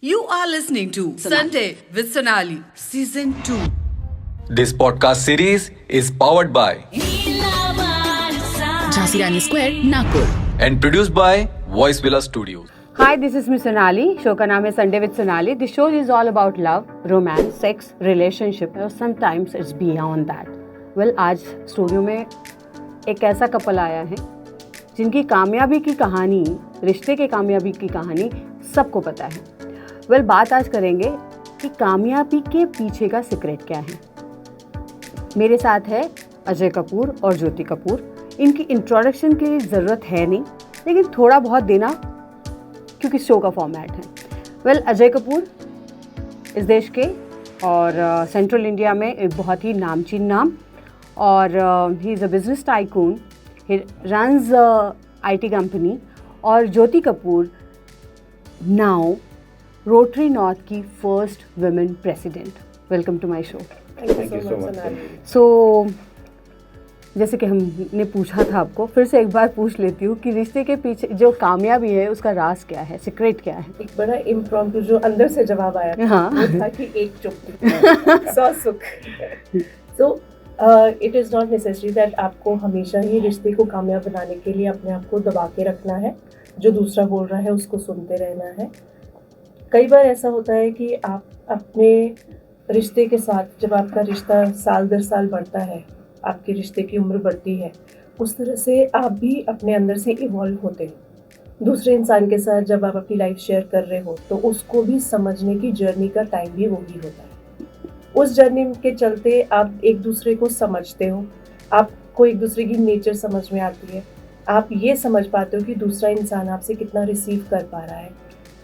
You are listening to Sunday with Sonali, Season 2. This podcast series is powered by Jhansi Rani square, Nagpur. and produced by Voice Villa Studios. Hi, this is Miss Sonali. Show का नाम है Sunday with Sonali. This show is all about love, romance, sex, relationship और sometimes it's beyond that. Well, आज studio में एक ऐसा couple आया है जिनकी कामयाबी की कहानी, रिश्ते के कामयाबी की कहानी सबको पता है. वेल, बात आज करेंगे कि कामयाबी के पीछे का सीक्रेट क्या है. मेरे साथ है अजय कपूर और ज्योति कपूर. इनकी इंट्रोडक्शन की ज़रूरत है नहीं, लेकिन थोड़ा बहुत देना क्योंकि शो का फॉर्मेट है. वेल, अजय कपूर इस देश के और सेंट्रल इंडिया में एक बहुत ही नामचीन नाम, और he is a business tycoon. He runs IT company. और Jyoti Kapoor now rotary north की first women president. Welcome to my show. Thank you so much. So जैसे कि हमने पूछा था आपको, फिर से एक बार पूछ लेती हूँ कि रिश्ते के पीछे जो कामयाबी है उसका राज क्या है, सीक्रेट क्या है. एक बड़ा इम्प्रॉम्प्टू जो अंदर से जवाब आया हाँ. वो था कि एक चुप्पी 100 सुख. So it is not necessary that आपको हमेशा ही रिश्ते को कामयाब बनाने के लिए अपने आप को दबा के रखना है. जो दूसरा बोल रहा है उसको सुनते रहना है. कई बार ऐसा होता है कि आप अपने रिश्ते के साथ, जब आपका रिश्ता साल दर साल बढ़ता है, आपके रिश्ते की उम्र बढ़ती है, उस तरह से आप भी अपने अंदर से इवॉल्व होते हैं. दूसरे इंसान के साथ जब आप अपनी लाइफ शेयर कर रहे हो तो उसको भी समझने की जर्नी का टाइम भी वही होता है. उस जर्नी के चलते आप एक दूसरे को समझते हो, आपको एक दूसरे की नेचर समझ में आती है. आप ये समझ पाते हो कि दूसरा इंसान आपसे कितना रिसीव कर पा रहा है,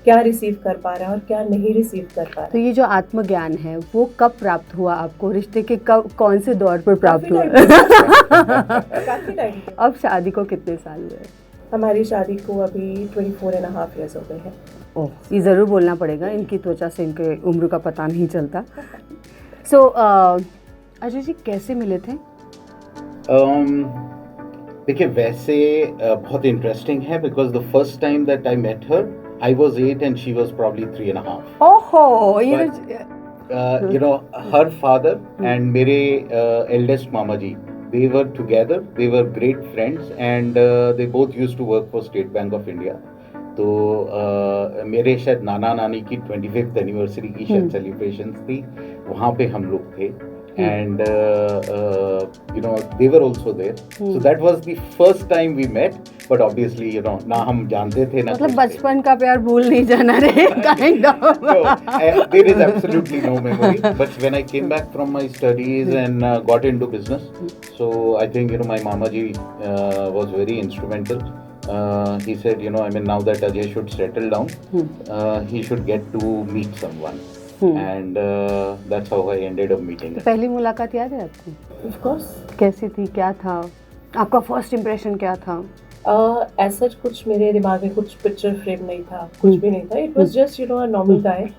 क्या रिसीव कर पा रहा है और क्या नहीं रिसीव कर पा रहा है. तो ये जो आत्मज्ञान है वो कब प्राप्त हुआ आपको, रिश्ते के कौन से दौर पर प्राप्त हुआ? काफी टाइम. अब शादी को कितने साल हुए? हमारी शादी को अभी 24.5 years हो गए हैं. ओह, ये ज़रूर बोलना पड़ेगा, इनकी त्वचा से इनके उम्र का पता नहीं चलता. सो अजय जी, कैसे मिले थे? देखिए, वैसे बहुत इंटरेस्टिंग है because the first time that I met her I was 8 and she was probably 3.5. ओहो, ये You know, her father and मेरे eldest mama ji, they were together. They were great friends and they both used to work for State Bank of India. तो मेरे शायद नाना नानी की 25th anniversary की शायद celebrations थी, वहाँ पे हम लोग थे. And you know, they were also there. So that was the first time we met. But obviously, you know, ना हम जानते थे ना. मतलब बचपन का प्यार भूल नहीं जाना रे, kind of. No, there is absolutely no memory. But when I came back from my studies and got into business, so I think, you know, my mama ji was very instrumental. He said, you know, I mean, now that Ajay should settle down, he should get to meet someone. And that's how I ended up meeting her. पहली मुलाकात याद है आपको? Of course. कैसी थी, क्या था आपका फर्स्ट इम्प्रेशन, क्या था? ऐसा कुछ मेरे दिमाग में कुछ पिक्चर फ्रेम नहीं था, कुछ भी नहीं था. It was just, you know, a normal guy.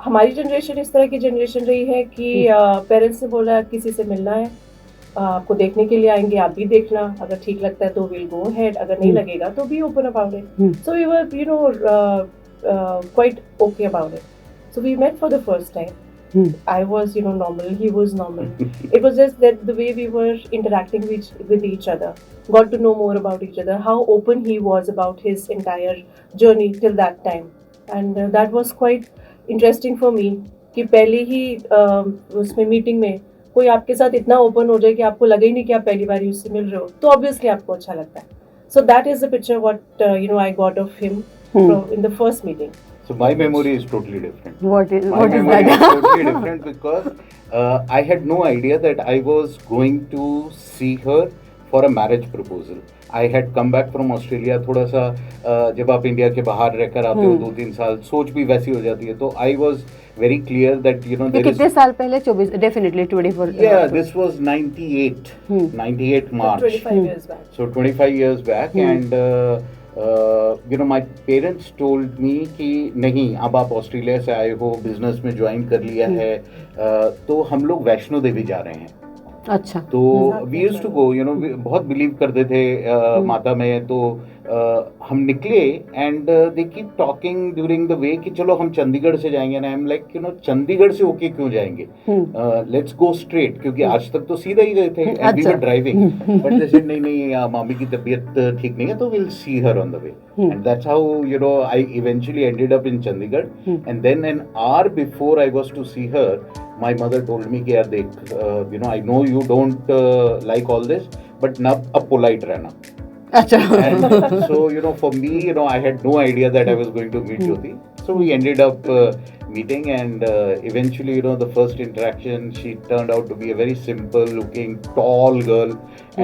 हमारी जनरेशन इस तरह की जनरेशन रही है कि पेरेंट्स ने बोला किसी से मिलना है, आपको देखने के लिए आएंगे, आप भी देखना, अगर ठीक लगता है तो विल गो अहेड, अगर नहीं लगेगा तो be open about it. So we were, you know, quite okay about it. So we met for the first time. I was, you know, normal. He was normal. It was just that the way we were interacting with each other, got to know more about each other, how open he was about his entire journey till that time. And that was quite interesting for me कि पहले ही उसमें meeting में कोई आपके साथ इतना open हो जाए कि आपको लगे ही नहीं कि आप पहली बार उससे मिल रहे हो, तो ऑब्वियसली आपको अच्छा लगता है. So that is the picture what you know I got of him in the first meeting. So my memory is totally different. What is memory that? is totally different because I had no idea that I was going to see her for a marriage proposal. I had come back from Australia. थोड़ा सा जब आप India के बाहर रहकर आते हो 2-3 साल, सोच भी वैसी हो जाती है. तो I was very clear that, you know, there is. कितने साल पहले? 24, definitely 24. Yeah, this was 98, 98 March. 25 years back. So 25 years back and you know, my parents told me कि नहीं, अब आप ऑस्ट्रेलिया से आए हो, बिजनेस में ज्वाइन कर लिया है, तो हम लोग वैष्णो देवी जा रहे हैं. अच्छा. तो we used to go, you know, बहुत बिलीव करते थे माता में. तो हम निकले and they keep talking during the way कि चलो हम चंडीगढ़ से जाएंगे ना, आई एम लाइक चंडीगढ़ से होके क्यों जाएंगे, लेट्स गो स्ट्रेट, क्योंकि आज तक तो सीधा ही गए थे and we were driving, but they said नहीं मामी की तबीयत ठीक नहीं है तो will see her on the way, and that's how I eventually ended up in Chandigarh, and then an hour before I was to see her, my mother told me कि यार देख I know you don't like all this, but ना अब polite रहना. अच्छा. And so, for me, I had no idea that I was going to meet Jyoti. So we ended up meeting, and eventually, the first interaction, she turned out to be a very simple-looking, tall girl,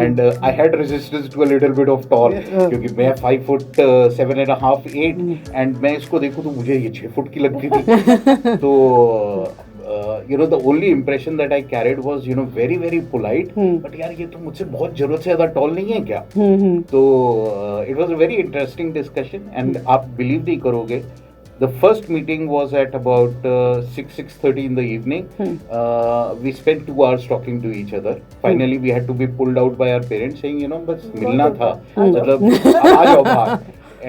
and I had resistance to a little bit of tall, क्योंकि मैं 5'7.5", 8", and मैं इसको देखूँ तो मुझे ये 6 foot की लगती थी. तो the only impression that I carried was very very polite, but यार ये तो मुझसे बहुत जरूरत से ज्यादा tall नहीं है क्या. तो it was a very interesting discussion, and आप believe नहीं करोगे, the first meeting was at about 6:30 in the evening. We spent 2 hours talking to each other. Finally we had to be pulled out by our parents saying बस मिलना था, मतलब आ जाओ बाहर.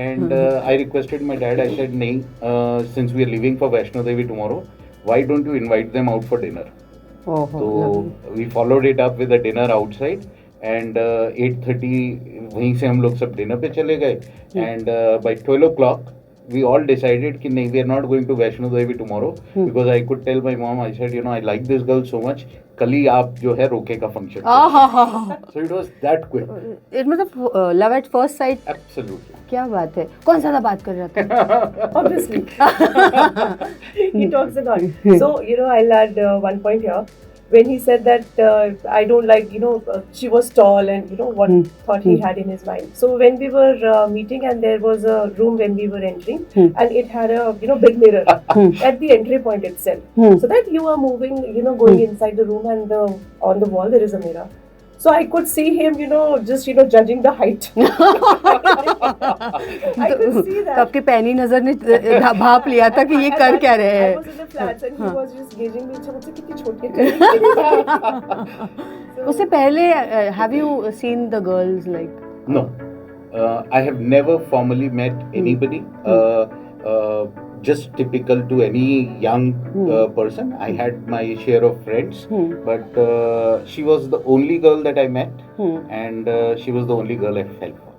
And I requested my dad, I said नहीं, since we are leaving for Vaishno Devi tomorrow, why don't you invite them out for dinner? So we followed it up with a dinner outside, and 8:30 वहीं से हम लोग सब dinner पे चले गए, and by 12 o'clock we all decided कि नहीं, we are not going to Vaishno Devi tomorrow, because I could tell my mom, I said I like this girl so much, कल ही आप जो है रोके का function. So it was that quick. मतलब love at first sight. Absolutely. क्या बात है. कौन ज़्यादा बात कर रहा था? Obviously. He talks a lot. So, I'll add one point here. When he said that I don't like, she was tall, and what thought he had in his mind. So when we were meeting, and there was a room when we were entering, and it had a big mirror at the entry point itself. So that you are moving, going inside the room, and on the wall there is a mirror. So I could see him, just judging the height. I could see that. आपके पैनी नजर ने भाप लिया था कि ये कर क्या रहे हैं. I was in the flats, and he was just gauging me. मुझसे कितनी छोटी है. उससे पहले have you seen the girls like? No, I have never formally met anybody. Just typical to any young person. I had my share of friends, but she was the only girl that I met, and she was the only girl I fell for.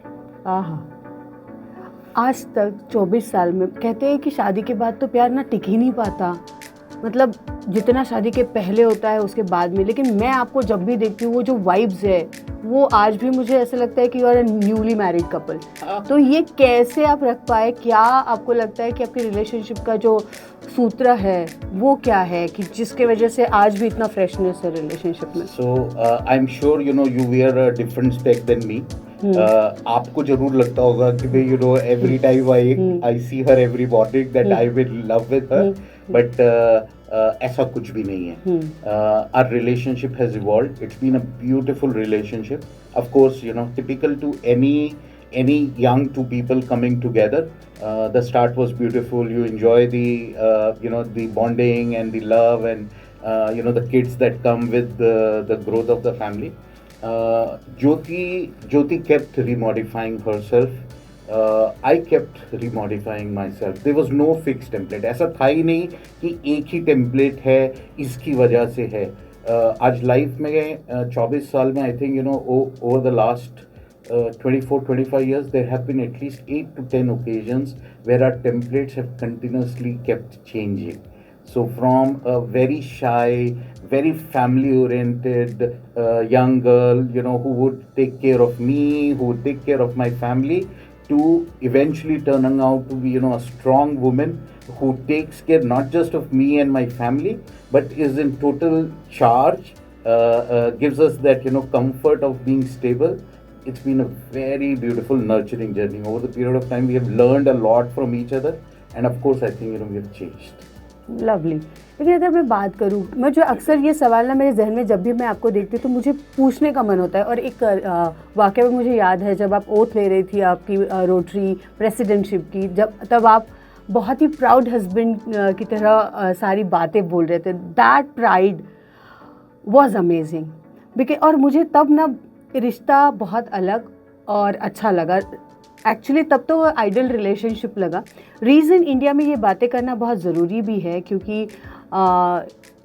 आज तक 24 साल में कहते हैं कि शादी के बाद तो प्यार ना टिक ही नहीं पाता, मतलब जितना शादी के पहले होता है उसके बाद में. लेकिन मैं आपको जब भी देखती हूँ, वो जो वाइब्स है, वो आज भी मुझे ऐसा लगता है कि you are a newly married couple. तो ये कैसे आप रख पाए? क्या आपको लगता है कि आपके रिलेशनशिप का जो सूत्र है वो क्या है कि जिसके वजह से आज भी इतना फ्रेशनेस है रिलेशनशिप में? So I am sure you wear a different spec than me. आपको जरूर लगता होगा कि भाई every time I see her every morning that I will love with her, but ऐसा कुछ भी नहीं है. Our relationship has evolved. It's been a beautiful relationship. Of course, typical to any young two people coming together. The start was beautiful. You enjoy the bonding and the love, and the kids that come with the growth of the family. Jyoti kept remodifying herself. I kept remodifying myself. There was no fixed template. ऐसा था ही नहीं कि एक ही template है, इसकी वजह से है. आज लाइफ में 24 साल में, I think over the last 24-25 years, there have been at least 8 to 10 occasions where our templates have continuously kept changing. So from a very shy, very family-oriented young girl, who would take care of me, who would take care of my family, to eventually turning out to be, a strong woman who takes care not just of me and my family, but is in total charge, gives us that, comfort of being stable. It's been a very beautiful, nurturing journey. Over the period of time, we have learned a lot from each other, and of course, I think, we have changed. Lovely. लेकिन अगर मैं बात करूँ, मैं जो अक्सर ये सवाल ना मेरे जहन में जब भी मैं आपको देखती हूँ तो मुझे पूछने का मन होता है. और एक वाक़या में मुझे याद है, जब आप ओथ ले रही थी आपकी रोटरी प्रेसिडेंटशिप की, तब आप बहुत ही प्राउड हस्बैंड की तरह सारी बातें बोल रहे थे. That pride was amazing. और मुझे तब ना रिश्ता बहुत अलग और अच्छा लगा. एक्चुअली तब तो आइडियल रिलेशनशिप लगा. रीज़न इंडिया में ये बातें करना बहुत ज़रूरी भी है क्योंकि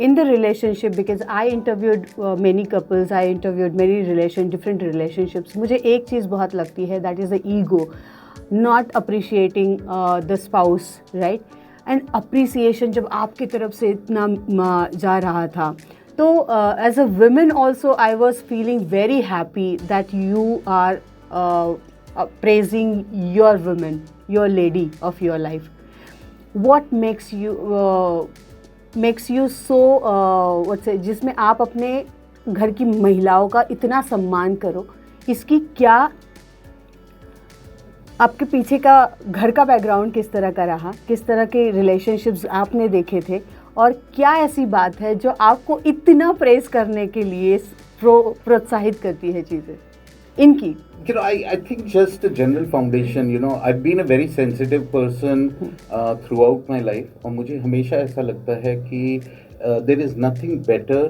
in the relationship, because I interviewed many couples, I interviewed many different relationships. मुझे एक चीज़ बहुत लगती है, that is the ego, not appreciating the spouse, right. And appreciation जब आपकी तरफ से इतना जा रहा था, तो as a women also I was feeling very happy that you are praising your woman, your lady of your life. What makes you so जिसमें आप अपने घर की महिलाओं का इतना सम्मान करो, इसकी क्या आपके पीछे का घर का बैकग्राउंड किस तरह का रहा, किस तरह के रिलेशनशिप्स आपने देखे थे, और क्या ऐसी बात है जो आपको इतना प्रेस करने के लिए प्रोत्साहित करती है चीज़ें इनकी? I think just a general foundation, I've been a very sensitive person throughout my life. और मुझे हमेशा ऐसा लगता है कि there is nothing better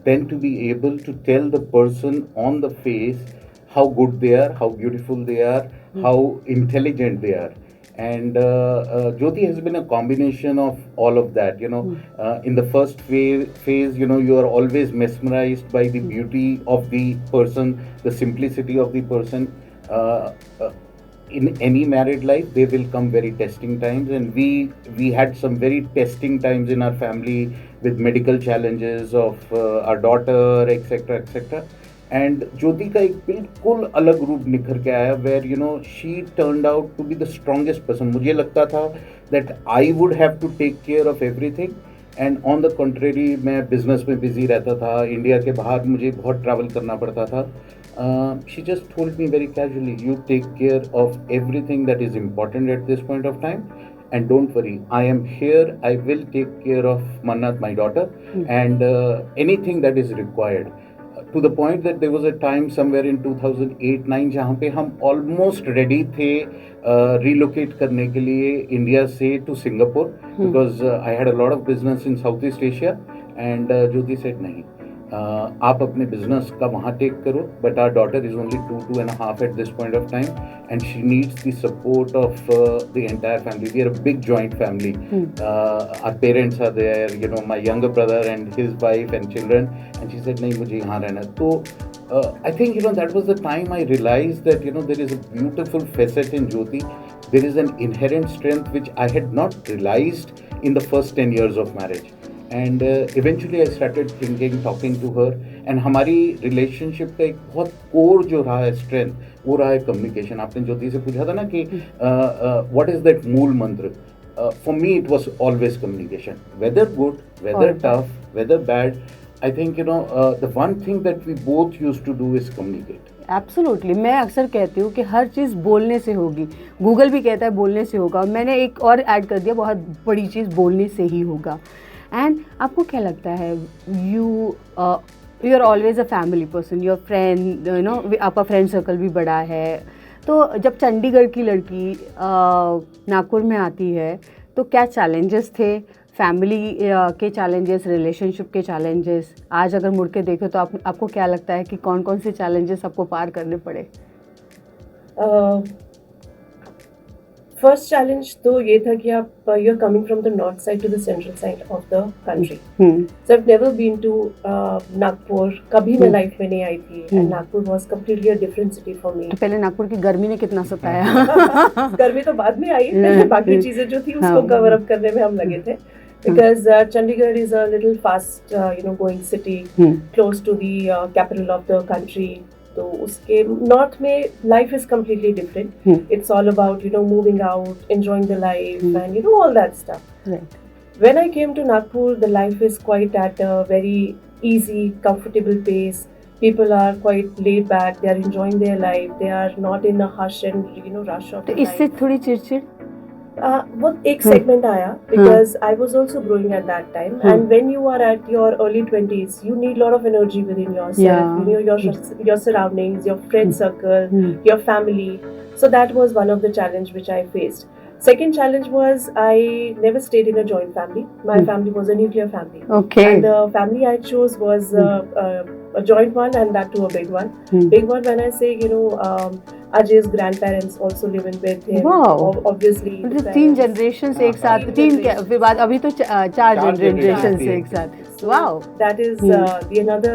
than to be able to tell the person on the face how good they are, how beautiful they are, how intelligent they are. And Jyoti has been a combination of all of that. In the first phase, you are always mesmerized by the beauty of the person, the simplicity of the person. In any married life, there will come very testing times, and we had some very testing times in our family with medical challenges of our daughter, etc., etc. And Jyoti का एक बिल्कुल अलग रूप निखर के आया, where she turned out to be the strongest person. मुझे लगता था that I would have to take care of everything, and on the contrary मैं बिजनेस में बिजी रहता था. इंडिया के बाहर मुझे बहुत ट्रैवल करना पड़ता था. She just told me very casually, you take care of everything that is important at this point of time, and don't worry, I am here, I will take care of Mannat, my daughter, and anything that is required. To the point that there was a time somewhere in 2008-9 जहाँ पे हम almost ready थे relocate करने के लिए India से to Singapore, because I had a lot of business in Southeast Asia, and Jyoti said नहीं, आप अपने बिजनेस का वहाँ टेक करो, but our daughter is only 2.5 at this point of time, and she needs the support of the entire family. We are a big joint family. Our parents are there, my younger brother and his wife and children, and she said नहीं, मुझे यहाँ रहना. तो I think that was the time I realized that there is a beautiful facet in Jyoti. There is an inherent strength which I had not realized in the first 10 years of marriage. And eventually I started thinking, talking to her, and हमारी relationship का एक बहुत core जो रहा है strength, वो रहा है communication. आपने ज्योति से पूछा था ना कि what is that मूल मंत्र? For me it was always communication. Whether good, whether tough, whether bad, I think the one thing that we both used to do is communicate. Absolutely. मैं अक्सर कहती हूँ कि हर चीज़ बोलने से होगी. गूगल भी कहता है बोलने से होगा. मैंने एक और ऐड कर दिया, बहुत बड़ी चीज़ बोलने से ही होगा. एंड आपको क्या लगता है, you are always a family person, your friend, आपका फ्रेंड सर्कल भी बड़ा है. तो जब चंडीगढ़ की लड़की नागपुर में आती है, तो क्या चैलेंजेस थे, फैमिली के चैलेंजेस, रिलेशनशिप के चैलेंजेस? आज अगर मुड़ के देखो तो आपको क्या लगता है कि कौन कौन से चैलेंजेस आपको पार करने पड़े? फर्स्ट चैलेंज तो ये था कि आप you are coming from the north side to the central side of the country. So I have never been to Nagpur. कभी मैं लाइफ में नहीं आई थी, and Nagpur was completely a different city for me. तो पहले नागपुर की गर्मी ने कितना सताया? गर्मी तो बाद में आई, पहले बाकी चीजें जो थी उसको कवर अप करने में हम लगे थे. Because Chandigarh is a little fast, going city, close to the capital of the country. तो उसके नॉर्थ में life is completely different. It's all about moving out, enjoying the life, and all that stuff. Right. When I came to Nagpur, the life is quite at a very easy, comfortable pace. People are quite laid back. They are enjoying their life. They are not in a hush and rush of. तो इससे थोड़ी चिड़चिड़? वो एक segment आया, because I was also growing at that time, and when you are at your early 20s, you need lot of energy within yourself, your surroundings, your friend circle, your family. So that was one of the challenge which I faced. Second challenge was I never stayed in a joint family. My family was a nuclear family. Okay. And the family I chose was a joint one, and that too a big one. Big one when I say, Ajay's grandparents also live in with him. Wow. Obviously. मतलब 3 generation एक साथ, 3 क्या फिर बाद अभी तो 4 generation से एक साथ. Wow. That is the another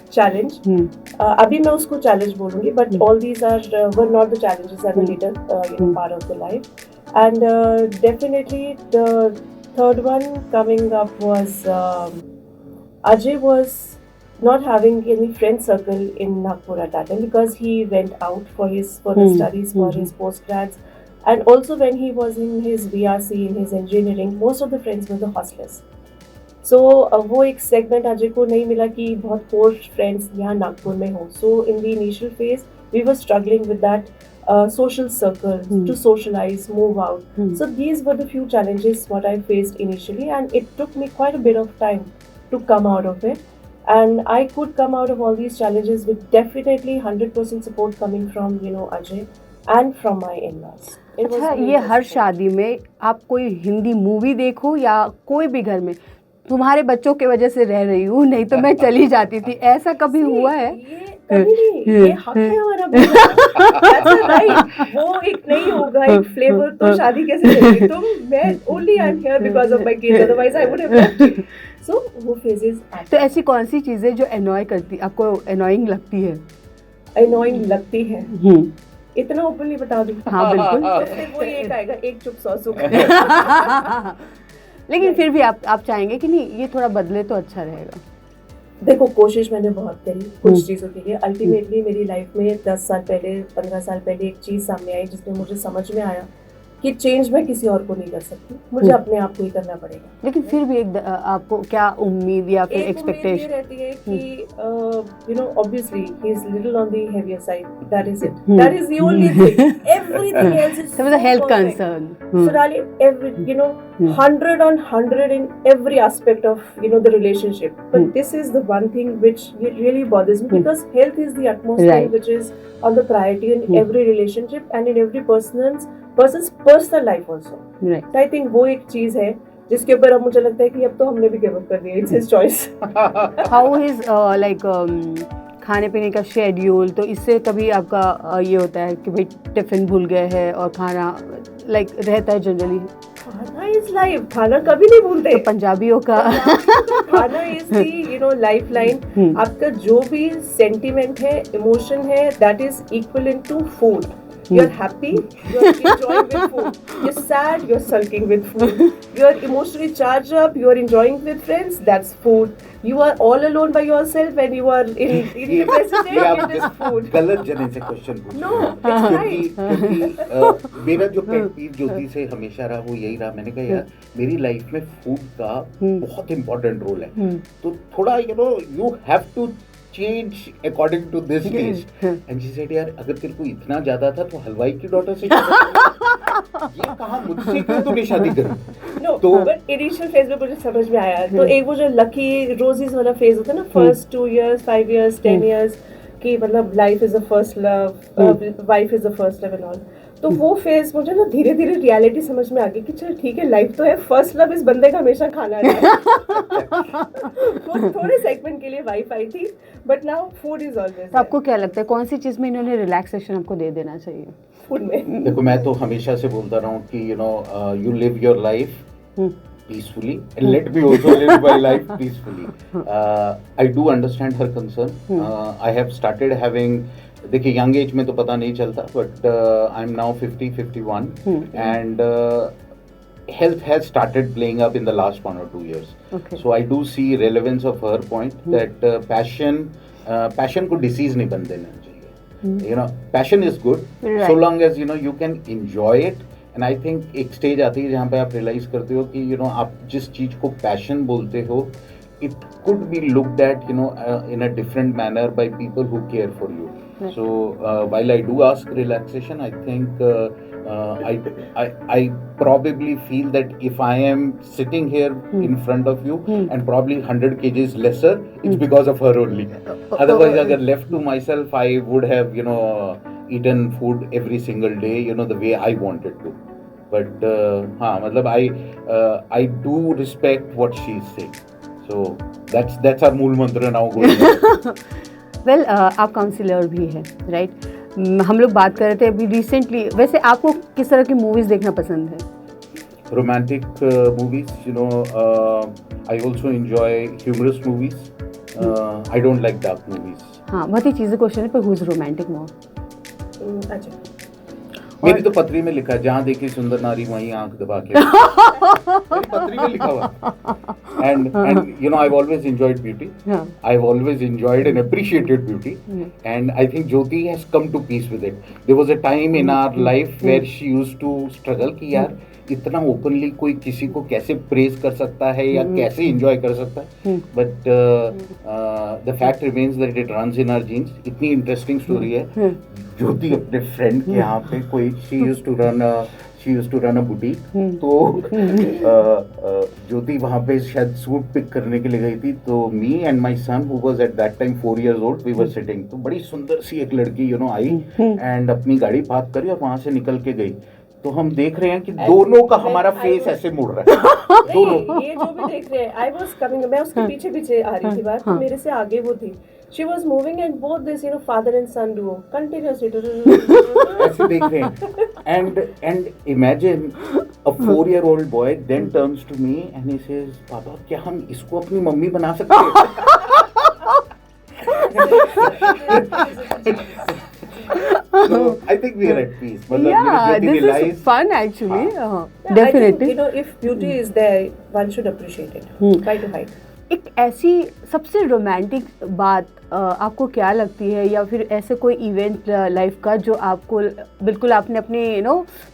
challenge. अभी मैं उसको challenge बोलूँगी, but all these were not the challenges at the later part of the life. And definitely the third one coming up was Ajay was not having any friend circle in Nagpur at that time, because he went out for his further studies, for his postgrads, and also when he was in his BRC, in his engineering, most of the friends were the hostless. So वो एक segment Ajay को नहीं मिला कि बहुत poor friends यहाँ नागपुर में हो. So in the initial phase we were struggling with that social circle, to socialize, move out. So these were the few challenges what I faced initially, and it took me quite a bit of time to come out of it. And I could come out of all these challenges with definitely 100% support coming from Ajay and from my in-laws. अच्छा, ये हर शादी में आप कोई Hindi movie देखो या कोई भी घर में, तुम्हारे बच्चों की वजह से रह रही हूँ, नहीं तो मैं चली जाती थी, ऐसा कभी हुआ है? ये कभी नहीं, ये हक है हमारा बोलना. Right. वो एक नहीं होगा, एक फ्लेवर तो शादी कैसे चलेगी? तुम मैं only I'm here because of my kids, otherwise I would have left you. So वो phases आते. तो ऐसी कौन सी चीजें जो annoy करती, आपको annoying लगती है? Annoying लगती है. इतना ओपनली बता दूं? हाँ बिल्कुल. वो एक आएगा, एक चुप 100 सुख. लेकिन फिर भी आप चाहेंगे कि नहीं ये थोड़ा बदले तो अच्छा रहेगा? देखो, कोशिश मैंने बहुत करी कुछ चीज़ों के लिए. अल्टीमेटली मेरी लाइफ में 10 साल पहले, 15 साल पहले एक चीज़ सामने आई जिसमें मुझे समझ में आया कि चेंज मैं किसी और को नहीं कर सकती, मुझे अपने आप को ही करना पड़ेगा. लेकिन फिर भी एक आपको क्या उम्मीद या फिर एक्सपेक्टेशन रहती है कि obviously he is little on the heavier side. That is it. That is the only thing. Everything else is so health concern. Sonali, 100 on 100 in every aspect of the relationship. But this is the one thing which really bothers me, because health is the utmost thing which is on the priority in every relationship and in every person's personal life also. Right. So I think वो एक चीज है जिसके ऊपर अब मुझे लगता है कि अब तो हमने भी गिव अप कर दिया. It's his choice. How is like खाने पीने का शेड्यूल? तो इससे कभी आपका ये होता है कि भाई टिफिन भूल गए हैं और खाना लाइक रहता है जनरली? खाना इज लाइफ, खाना कभी नहीं भूलते. तो पंजाबियों का खाना इज दी लाइफ लाइन. आपका जो भी सेंटिमेंट है, इमोशन है, that is equivalent to food. You're happy, you're enjoying with food. You're sad, you're sulking with food. You're emotionally charged up, you're enjoying with friends, that's food. You are all alone by yourself when you are in depressed state, it is food. गलत जने से question पूछ. No, it's right. क्योंकि मेरा जो पेट पीव ज्योति से हमेशा रहा वो यही रहा. मैंने कहा यार मेरी लाइफ में फूड का बहुत इम्पोर्टेंट रोल है, तो थोड़ा you have to change according to this taste. And she said यार अगर तेरे को इतना ज्यादा था तो हलवाई की डॉटर से ये कहा मुझसे क्यों तो नहीं शादी करूं. No, but initial phase में मुझे समझ में आया. तो एक वो जो लकी रोजेस वाला फेज होता है ना, फर्स्ट 2 years, 5 years, 10 years, कि मतलब life is the first love, wife is the first love and all. तो वो फेज मुझे ना धीरे धीरे रियलिटी समझ में आ गई कि चल ठीक है, लाइफ तो है, फर्स्ट लव इस बंदे का हमेशा खाना है. वो थोड़े सेगमेंट के लिए वाइफ आई थी, but now food is always. तो आपको क्या लगता है कौन सी चीज में इन्होंने रिलैक्सेशन आपको दे देना चाहिए? फूड में. देखो मैं तो हमेशा से बोलता रहा हूँ कि you live your life peacefully and let me also live my life peacefully. I do understand her concern. I have started having, देखिए यंग एज में तो पता नहीं चलता, but I am now 51 and health has started playing up in the last 1 or 2 years. Okay. So I do see relevance of her point that passion को disease नहीं बन देना चाहिए. Passion is good so long as you can enjoy it. And I think एक stage आती है जहाँ पे आप रियलाइज करते हो कि आप जिस चीज को पैशन बोलते हो, it could be looked at in a different manner by people who care for you. So while I do ask relaxation, I think I probably feel that if I am sitting here in front of you and probably 100 kgs lesser, it's because of her only. Otherwise agar left to myself, I would have eaten food every single day the way I wanted to. But हाँ मतलब I do respect what she is saying. So that's our मूल मंत्र now going. Well आप councillor भी हैं, right? हम लोग बात कर रहे थे अभी रिसेंटली, वैसे आपको किस तरह की मूवीज़ देखना पसंद है? Romantic movies, I also enjoy humorous movies. I don't like dark movies. हाँ, बहुत ही चीज़ें क्वेश्चन है, पर हु इज़ रोमांटिक मोर? अच्छा, मेरी तो पत्री में लिखा है, जहाँ देखी सुंदर नारी वहीं आंख दबा के। मेरी पत्री में लिखा हुआ। And I've always enjoyed beauty. हाँ. I've always enjoyed and appreciated beauty. And I think Jyoti has come to peace with it. There was a time in our life where she used to struggle कि यार इतना openly कोई किसी को कैसे praise कर सकता है या कैसे एंजॉय कर सकता है, but the fact remains that it runs in our genes. इतनी इंटरेस्टिंग स्टोरी है. ज्योति अपने फ्रेंड के यहाँ पे कोई she used to run a boutique, तो ज्योति वहाँ पे शायद सूट पिक करने के लिए गई थी. तो me and my son who was at that time 4 years old, we were sitting. तो बड़ी सुंदर सी एक लड़की आई एंड अपनी गाड़ी पार्क करी और वहाँ से निकल के गई. तो हम देख रहे हैं कि दोनों का हमारा फेस ऐसे मुड़ रहा है. दोनों ये जो भी देख रहे हैं, आई वाज कमिंग, मैं उसके पीछे पीछे आ रही थी बात, तो मेरे से आगे वो थी. She was moving and both this, father and son duo continuously. ऐसे देख रहे हैं. And imagine a 4-year-old boy then turns to me and he says, पापा क्या हम इसको अपनी मम्मी बना सकते हैं? So I think we are at peace. Yeah, this is fun actually. Definitely. I think, if beauty is there, one should appreciate it. Try to hide. एक ऐसी सबसे रोमांटिक बात आपको क्या लगती है, या फिर ऐसे कोई इवेंट लाइफ का जो आपको बिल्कुल आपने अपने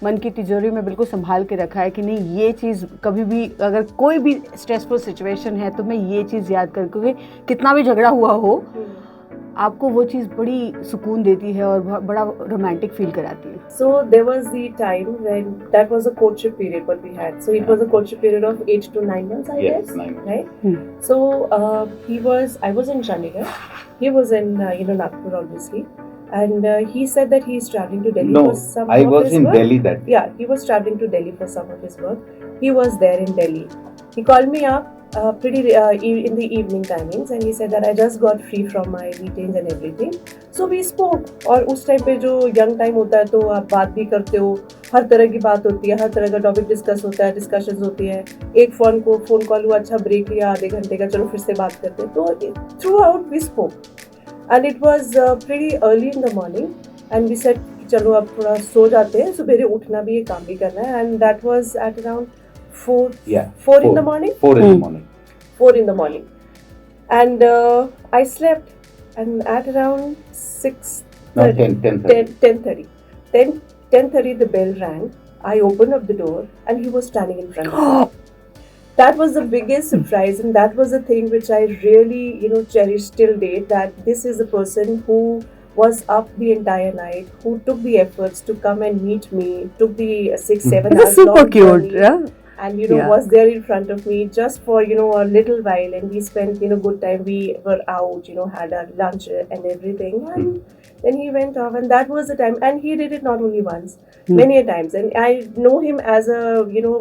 मन की तिजोरी में बिल्कुल संभाल के रखा है कि नहीं, ये चीज़ कभी भी अगर कोई भी स्ट्रेसफुल सिचुएशन है तो मैं ये चीज़ याद कर, क्योंकि कितना भी झगड़ा हुआ हो आपको वो चीज़ बड़ी सुकून देती है और बड़ा रोमांटिक फील कराती है? So there was the time when that was a courtship period what we had. So it was a courtship period of 8 to 9 months, I guess. 9 months. Right? So I was in Chandigarh. He was in Nagpur obviously. And he said that he is traveling to Delhi for some of his work. No, I was in Delhi that day. Yeah, he was traveling to Delhi for some of his work. He was there in Delhi. He called me up in the evening timings and he said that I just got free from my meetings and everything. So we spoke. और उस time पे जो young time होता है तो आप बात भी करते हो, हर तरह की बात होती है, हर तरह का टॉपिक डिस्कस होता है, डिस्कशंस होती है. एक फोन कॉल हुआ, अच्छा ब्रेक लिया आधे घंटे का, चलो फिर से बात करते हैं. तो throughout we spoke and it was pretty early in the morning and we said चलो अब थोड़ा सो जाते हैं, सुबह उठना भी है, काम भी करना है. And that was at around 4 in the morning. 4 in the morning. 4 in the morning. And I slept and at around 10:30 the bell rang. I opened up the door and he was standing in front of me. That was the biggest surprise and that was the thing which I really cherish till date, that this is a person who was up the entire night, who took the efforts to come and meet me, took the 6-7 hours super long cute journey, yeah? And was there in front of me just for a little while, and we spent good time. We were out, had our lunch and everything, and then he went off, and that was the time. And he did it not only once, many a times, and I know him as a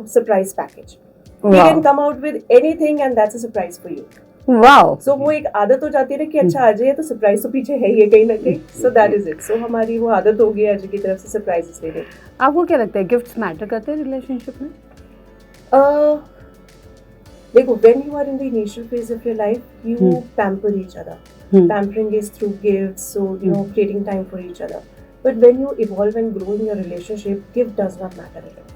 surprise package. Wow. He can come out with anything and that's a surprise for you. Wow. So वो एक आदत हो जाती है ना कि अच्छा आ जाए तो सरप्राइज तो पीछे है ही कहीं ना कहीं. So that is it. So हमारी वो आदत हो गई है अजय की तरफ से सरप्राइजेस लेने. आपको क्या लगता है गिफ्ट्स मैटर करते हैं रिलेशनशिप में? देखो, when you are in the initial phase of your life, you pamper each other. Pampering is through gifts, so creating time for each other. But when you evolve and grow in your relationship, gift does not matter at all.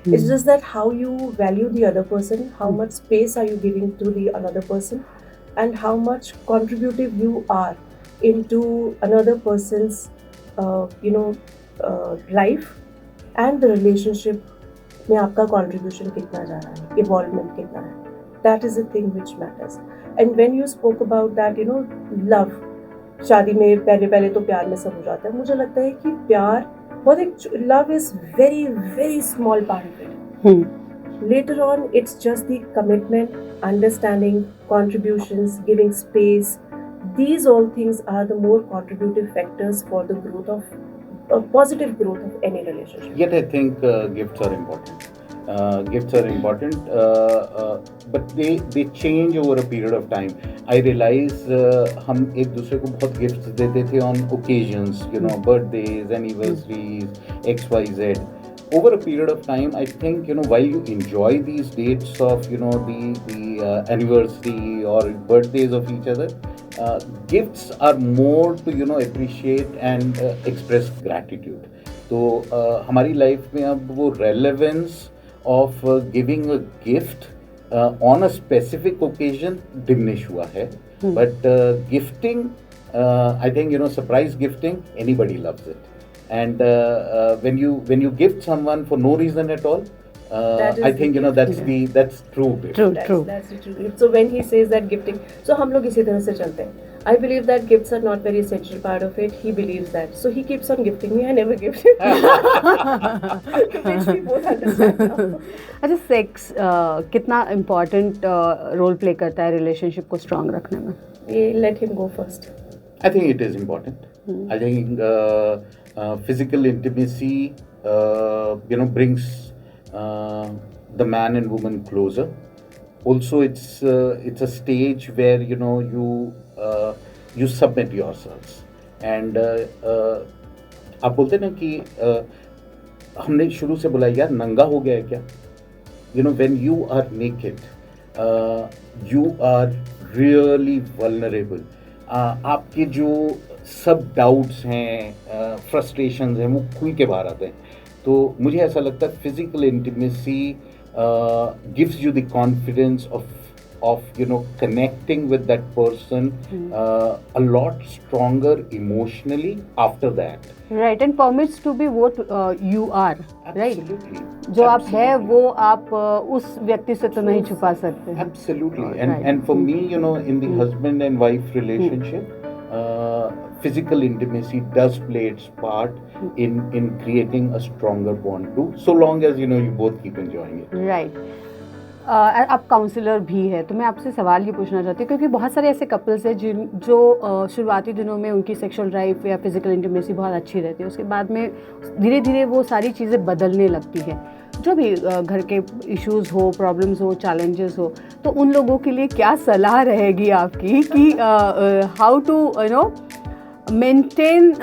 It's just that how you value the other person, how much space are you giving to the another person, and how much contributive you are into another person's life and the relationship में आपका contribution कितना जा रहा है, evolvement कितना है. That is the thing which matters. And when you spoke about that, love, शादी में पहले तो प्यार में सब हो जाता है. मुझे लगता है कि प्यार बहुत एक, love is very very small part of it. Later on, it's just the commitment, understanding, contributions, giving space. These all things are the more contributive factors for the growth of positive growth of any relationship. Yet I think gifts are important. Gifts are important, but they change over a period of time. I realize हम एक दूसरे को बहुत gifts देते थे on occasions, you know, birthdays, anniversaries, XYZ. Over a period of time, I think, you know, while you enjoy these dates of, you know, the anniversary or birthdays of each other, gifts are more to, you know, appreciate and express gratitude. तो हमारी life में अब वो relevance of giving a gift on a specific occasion diminish हुआ है. But gifting, I think, you know, surprise gifting, anybody loves it. And when you gift someone for no reason at all, I think, you know, that's true gift. That's the true gift. So when he says that gifting, so हम लोग इसी तरह से चलते हैं. I believe that gifts are not very essential part of it. He believes that, so he keeps on gifting me. I never gift him. Which we both understand now. अच्छा, sex कितना important role play करता है relationship को strong रखने में? Let him go first. I think it is important. I think physical intimacy, you know, brings the man and woman closer. Also, it's a stage where, you know, you submit yourselves. And आप बोलते ना कि हमने शुरू से बोला यार नंगा हो गया है क्या? You know, when you are naked, you are really vulnerable. आपके जो सब डाउट्स हैं, फ्रस्ट्रेशंस हैं, वो खुल के बाहर आते हैं. तो मुझे ऐसा लगता है physical intimacy gives you the confidence of you know, connecting with that person a lot stronger emotionally after that. Right, and permits to be what you are. Absolutely. Right? जो आप है वो आप उस व्यक्ति से तो नहीं छुपा सकते. Absolutely. And for me, you know, in the husband and wife relationship, physical intimacy does play its part in creating a stronger bond too, so long as, you know, you both keep enjoying it. Right. आप counsellor भी है, तो मैं आपसे सवाल ये पूछना चाहती हूँ, क्योंकि बहुत सारे ऐसे कपल्स हैं जो शुरुआती दिनों में उनकी सेक्सुअल ड्राइव या फिजिकल इंटीमेसी बहुत अच्छी रहती है, उसके बाद में धीरे धीरे वो सारी चीज़ें बदलने लगती हैं. जो भी घर के इश्यूज़ हो, प्रॉब्लम्स हो, चैलेंजेस हो, तो उन लोगों के लिए क्या सलाह रहेगी आपकी कि how to you know maintain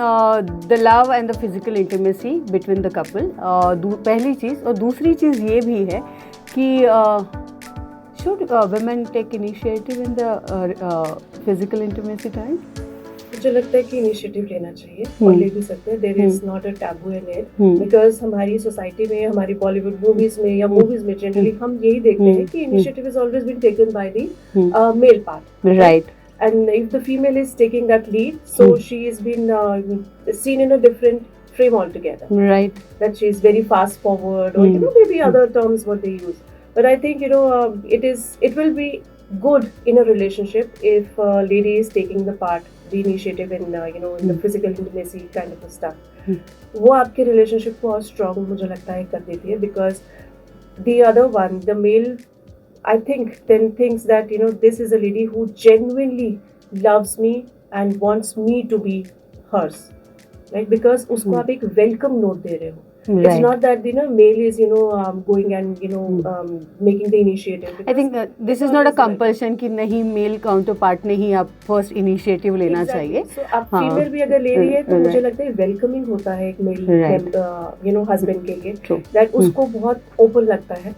the love and the physical intimacy between the couple? पहली चीज़. और दूसरी चीज़ ये भी है कि should women take initiative in the physical intimacy time? मुझे लगता है कि इनिशिएटिव लेना चाहिए और ले भी सकते हैं. There is not a taboo in it, because हमारी सोसाइटी में, हमारी बॉलीवुड मूवीज में या मूवीज में जनरली हम यही देखते हैं कि initiative is always been taken by the male part. Right. And if the female is taking that lead, so she has been seen in a different frame altogether. Right. That she is very fast forward, or you know, maybe other terms what they use. But I think, you know, it will be good in a relationship if a lady is taking the initiative in you know, in the physical intimacy kind of a stuff. वो आपके relationship को और strong मुझे लगता है कर देती है, because the other one, the male, I think then thinks that, you know, this is a lady who genuinely loves me and wants me to be hers, right? Because उसको आप एक welcome note दे रहे हो. Right. It's not that, you know, male is, you know, going and, you know, making the initiative. I think this is not a compulsion कि नहीं, mail counterpart ने ही आप first initiative लेना चाहिए. So आप female भी अगर ले रही है तो मुझे लगता है वेलकमिंग होता है एक मेल यू नो हस्बैंड के लिए, दैट उसको बहुत ओपन लगता है.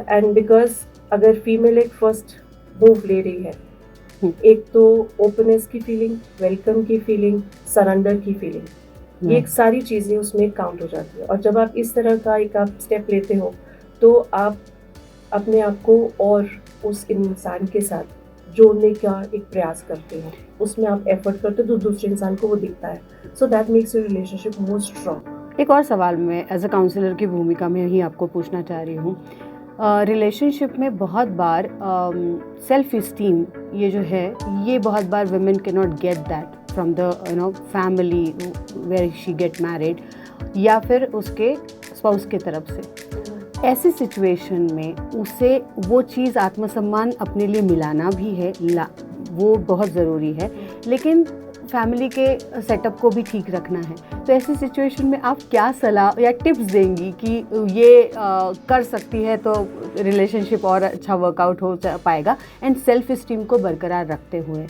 एंड बिकॉज अगर फीमेल एक फर्स्ट मूव ले रही है, एक तो ओपननेस की फीलिंग, वेलकम की फीलिंग, सरेंडर की फीलिंग, ये एक सारी चीज़ें उसमें काउंट हो जाती है. और जब आप इस तरह का एक आप स्टेप लेते हो तो आप अपने आप को और उस इंसान के साथ जोड़ने का एक प्रयास करते हो, उसमें आप एफर्ट करते हो तो दूसरे इंसान को वो दिखता है. So that makes your relationship more strong. एक और सवाल मैं एज अ काउंसलर की भूमिका में ही आपको पूछना चाह रही हूँ. रिलेशनशिप में बहुत बार सेल्फ इस्टीम ये जो है, ये बहुत बार women can not get that from the you know family where she get married या फिर उसके स्पाउस की तरफ से. ऐसी सिचुएशन में उसे वो चीज़ आत्मसम्मान अपने लिए मिलाना भी है, वो बहुत ज़रूरी है, लेकिन फैमिली के सेटअप को भी ठीक रखना है। तो ऐसी सिचुएशन में आप क्या सलाह या टिप्स देंगी कि ये कर सकती है तो रिलेशनशिप और अच्छा वर्कआउट हो पाएगा एंड सेल्फ इस्टीम को बरकरार रखते हुए?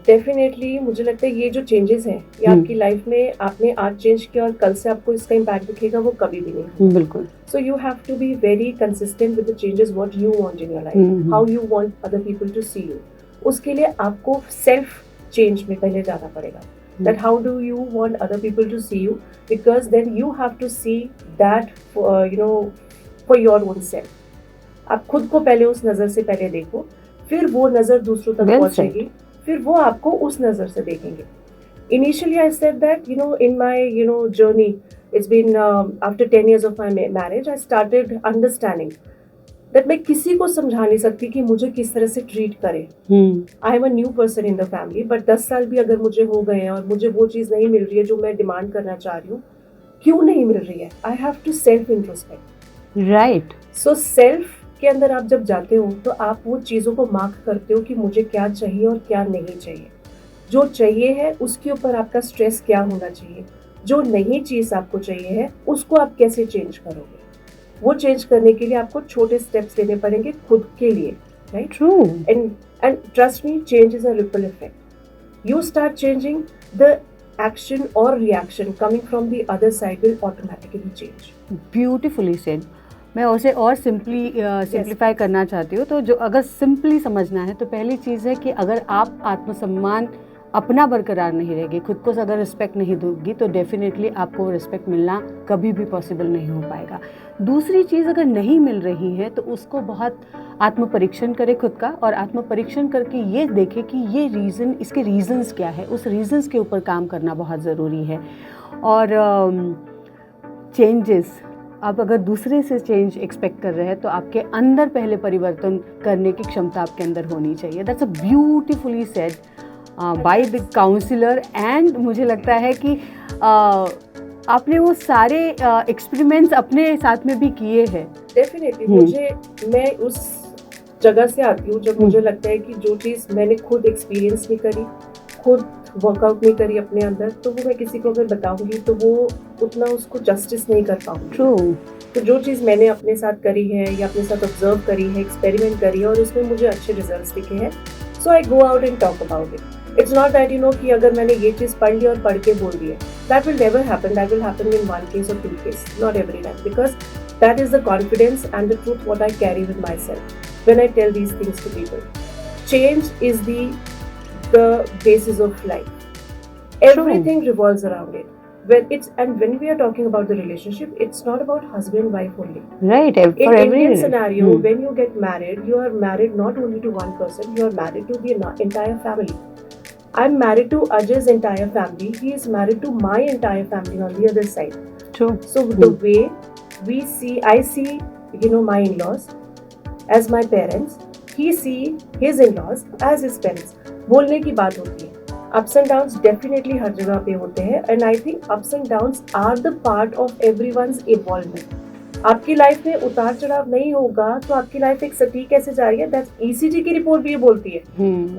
डेफिनेटली मुझे लगता है ये जो चेंजेस हैं ये आपकी लाइफ में आपने आज चेंज किया और कल से आपको इसका इम्पैक्ट दिखेगा वो कभी भी नहीं होगा। बिल्कुल। So you have to be very consistent with the changes what you want in your life, how you want other people to see you. उसके लिए आपको सेल्फ चेंज में पहले जाना पड़ेगा, that how do you want other people to see you, because then you have to see that for your own self. आप खुद को पहले उस नज़र से पहले देखो, फिर वो नज़र दूसरों तक पहुंचेगी, फिर वो आपको उस नज़र से देखेंगे। Initially I said that in my journey, it's been after 10 years of my marriage, I started understanding that मैं किसी को समझा नहीं सकती कि मुझे किस तरह से ट्रीट करे। I am a new person in the family, but 10 साल भी अगर मुझे हो गए हैं और मुझे वो चीज़ नहीं मिल रही है जो मैं डिमांड करना चाह रही हूँ, क्यों नहीं मिल रही है? I have to self introspect. Right. So self के अंदर आप जब जाते हो तो आप वो चीज़ों को मार्क करते हो कि मुझे क्या चाहिए और क्या नहीं चाहिए। जो चाहिए है उसके ऊपर आपका स्ट्रेस क्या होना चाहिए, जो नहीं चीज़ आपको चाहिए है उसको आप कैसे चेंज करोगे। वो चेंज करने के लिए आपको छोटे स्टेप्स लेने पड़ेंगे खुद के लिए, right? True. And trust me, change is a ripple effect. You start changing, the action और reaction coming from the other side will automatically change. Beautifully said. मैं उसे और सिंप्लीफाई करना चाहती हूँ। तो जो अगर सिंपली समझना है तो पहली चीज़ है कि अगर आप आत्मसम्मान अपना बरकरार नहीं रहेगी, खुद को अगर रिस्पेक्ट नहीं दोगी तो डेफिनेटली आपको रिस्पेक्ट मिलना कभी भी पॉसिबल नहीं हो पाएगा। दूसरी चीज़, अगर नहीं मिल रही है तो उसको बहुत आत्म परीक्षण करें खुद का, और आत्म परीक्षण करके ये देखें कि ये रीज़न, इसके रीज़न्स क्या है, उस रीज़न्स के ऊपर काम करना बहुत ज़रूरी है। और चेंजेस, आप अगर दूसरे से चेंज एक्सपेक्ट कर रहे हैं तो आपके अंदर पहले परिवर्तन करने की क्षमता आपके अंदर होनी चाहिए। That's a beautifully said by the counsellor. And मुझे लगता है कि आपने वो सारे एक्सपेरिमेंट्स अपने साथ में भी किए हैं। डेफिनेटली मैं उस जगह से आती हूँ जब मुझे लगता है कि जो चीज़ मैंने खुद एक्सपीरियंस नहीं करी, खुद वर्कआउट नहीं करी अपने अंदर, तो वो मैं किसी को अगर बताऊंगी तो वो उतना उसको जस्टिस नहीं कर पाऊंगी। ट्रू। तो जो चीज़ मैंने अपने साथ करी है या अपने साथ ऑब्जर्व करी है, एक्सपेरिमेंट करी है और उसमें मुझे अच्छे रिजल्ट्स दिखे हैं, so I go out and talk about it. It's not that कि अगर मैंने ये चीज़ पढ़ ली और पढ़ के बोल दी है, that will never happen. That will happen in one case और two case, not every time, because that is the confidence and the truth what I carry with myself when I tell these things to people. Change is the basis of life. Everything revolves around it. When we are talking about the relationship, it's not about husband wife only. Right. In Indian scenario, when you get married, you are married not only to one person, you are married to the entire family. I'm married to Ajay's entire family. He is married to my entire family on the other side. True. So the way I see, my in-laws as my parents, he see his in-laws as his parents. बोलने की बात होती है। Ups and downs definitely हर जगह पे होते हैं, and I think ups and downs are the part of everyone's involvement. आपकी लाइफ में उतार चढ़ाव नहीं होगा तो आपकी लाइफ एक सटीक कैसे जा रही है? दैट्स ईसीजी की रिपोर्ट भी ये बोलती है,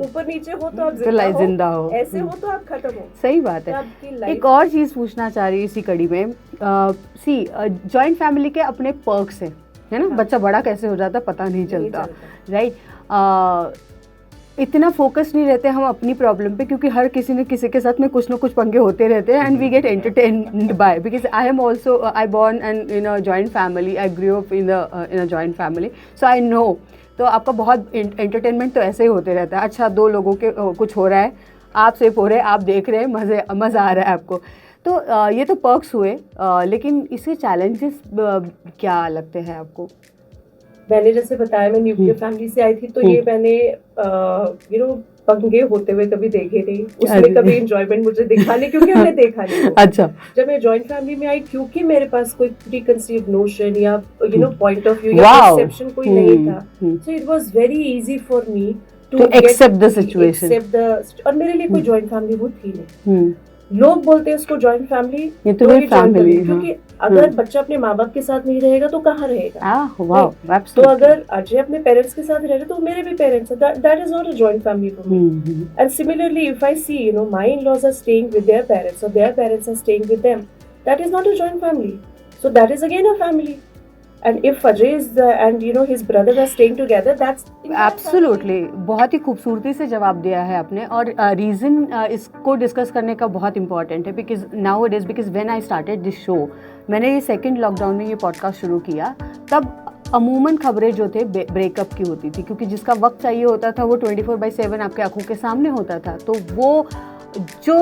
ऊपर नीचे हो तो आप जिंदा हो, ऐसे हो तो आप खत्म हो। सही बात है। एक और चीज़ पूछना चाह रही हूँ इसी कड़ी में, जॉइंट फैमिली के अपने पर्क्स हैं, है ना? बच्चा बड़ा कैसे हो जाता पता नहीं चलता, राइट? इतना फोकस नहीं रहते हम अपनी प्रॉब्लम पे, क्योंकि हर किसी ने किसी के साथ में कुछ ना कुछ पंगे होते रहते हैं, and we get entertained by, because I am also, I born and in a joint family, I grew up in a joint family, so I know. तो आपका बहुत एंटरटेनमेंट तो ऐसे ही होते रहता है। अच्छा, दो लोगों के कुछ हो रहा है, आप सेफ हो रहे हैं, आप देख रहे हैं, मज़ा आ रहा है आपको। तो ये तो पर्क्स हुए, लेकिन इसके चैलेंजेस क्या लगते हैं आपको? मैंने जैसे बताया, मैं न्यूक्लियर फैमिली से आई थी, तो ये मैंने पंगे होते हुए कभी देखे नहीं, उसमें कभी एंजॉयमेंट मुझे दिखा नहीं, क्योंकि हमने देखा नहीं। अच्छा। जब मैं जॉइंट फैमिली में आई, क्योंकि मेरे पास कोई प्रीकंसीव्ड नोशन या पॉइंट ऑफ व्यू या परसेप्शन कोई नहीं था, so it was very easy for me to accept the situation. और मेरे लिए कोई जॉइंट फैमिली वो थी नहीं। लोग बोलते हैं इसको जॉइंट फैमिली, ये तो मेरी फैमिली, क्योंकि अगर बच्चा अपने माँ बाप के साथ नहीं रहेगा तो कहाँ रहेगा? तो अगर अजय अपने पेरेंट्स के साथ रह रहे तो मेरे भी पेरेंट्स हैं, that is not a joint family for me. And similarly if I see my in-laws are staying with their parents और their parents are staying with them, that is not a joint family. So that is again a family. And if Ajay is and his brothers are staying together, that's absolutely. बहुत ही खूबसूरती से जवाब दिया है आपने. और reason इसको discuss करने का बहुत इंपॉर्टेंट है because now it is because when I started this show, मैंने ये सेकंड लॉकडाउन में ये पॉडकास्ट शुरू किया, तब अमूमन खबरें जो थे ब्रेकअप की होती थी, क्योंकि जिसका वक्त चाहिए होता था वो 24/7 आपके आंखों के सामने होता था. तो वो जो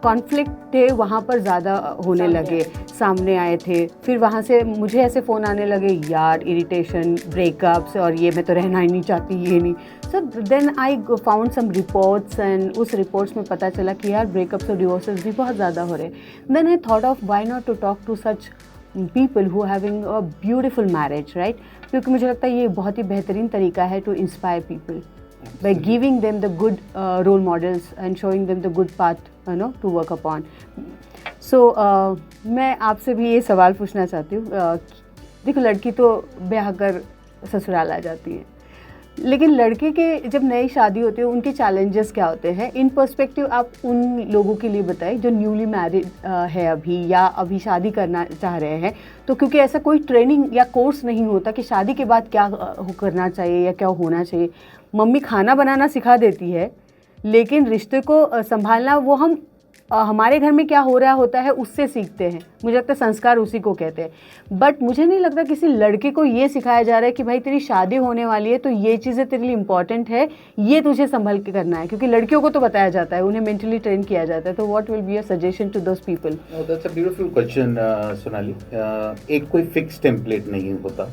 कॉन्फ्लिक्ट थे वहाँ पर ज़्यादा होने लगे, सामने आए थे. फिर वहाँ से मुझे ऐसे फ़ोन आने लगे, यार इरिटेशन, ब्रेकअप्स, और ये मैं तो रहना ही नहीं चाहती, ये नहीं. So then I found some reports and उस रिपोर्ट्स में पता चला कि यार ब्रेकअप्स और डिवोर्सेस भी बहुत ज़्यादा हो रहे हैं. Then I thought of why not to talk to such people who having a beautiful marriage, right? क्योंकि मुझे लगता है ये बहुत ही बेहतरीन तरीका है to inspire people by giving them the good role models and showing them the good path to work upon. So मैं आपसे भी ये सवाल पूछना चाहती हूँ. देखो, लड़की तो ब्याह कर ससुराल आ जाती है, लेकिन लड़के के जब नई शादी होती है उनके चैलेंजेस क्या होते हैं? इन पर्सपेक्टिव आप उन लोगों के लिए बताइए जो न्यूली मैरिड है अभी, या अभी शादी करना चाह रहे हैं. तो क्योंकि ऐसा कोई ट्रेनिंग या कोर्स नहीं होता कि शादी के बाद क्या करना चाहिए या क्या होना चाहिए. मम्मी खाना बनाना सिखा देती है, लेकिन रिश्ते को संभालना वो हम हमारे घर में क्या हो रहा होता है उससे सीखते हैं. मुझे लगता है संस्कार उसी को कहते हैं. बट मुझे नहीं लगता किसी लड़के को ये सिखाया जा रहा है कि भाई तेरी शादी होने वाली है तो ये चीज़ें तेरे लिए इंपॉर्टेंट है, ये तुझे संभल के करना है. क्योंकि लड़कियों को तो बताया जाता है, उन्हें मेंटली ट्रेन किया जाता है. तो what will be your suggestion to those people? That's a beautiful question Sonali. एक कोई फिक्स टेम्पलेट नहीं होता.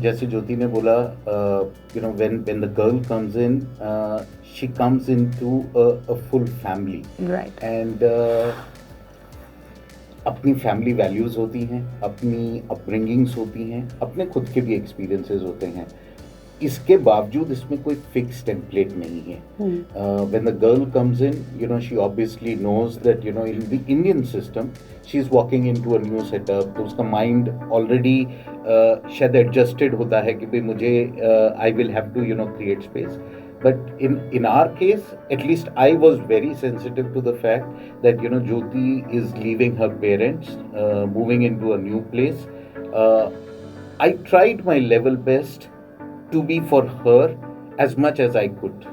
जैसे ज्योति ने बोला, when the girl comes in, she comes into a full family, right? And अपनी फैमिली वैल्यूज होती हैं, अपनी अपब्रिंगिंग्स होती हैं, अपने खुद के भी एक्सपीरियंसेस होते हैं. इसके बावजूद इसमें कोई फिक्स टेम्पलेट नहीं है. When the girl comes in, she obviously knows that in the Indian system she is walking into a new setup. तो उसका माइंड ऑलरेडी शायद एडजस्टेड होता है कि भाई मुझे I will have to create space. But in our case, at least I was very sensitive to the fact that Jyoti is leaving her parents, moving into a new place. I tried my level best to be for her as much as I could,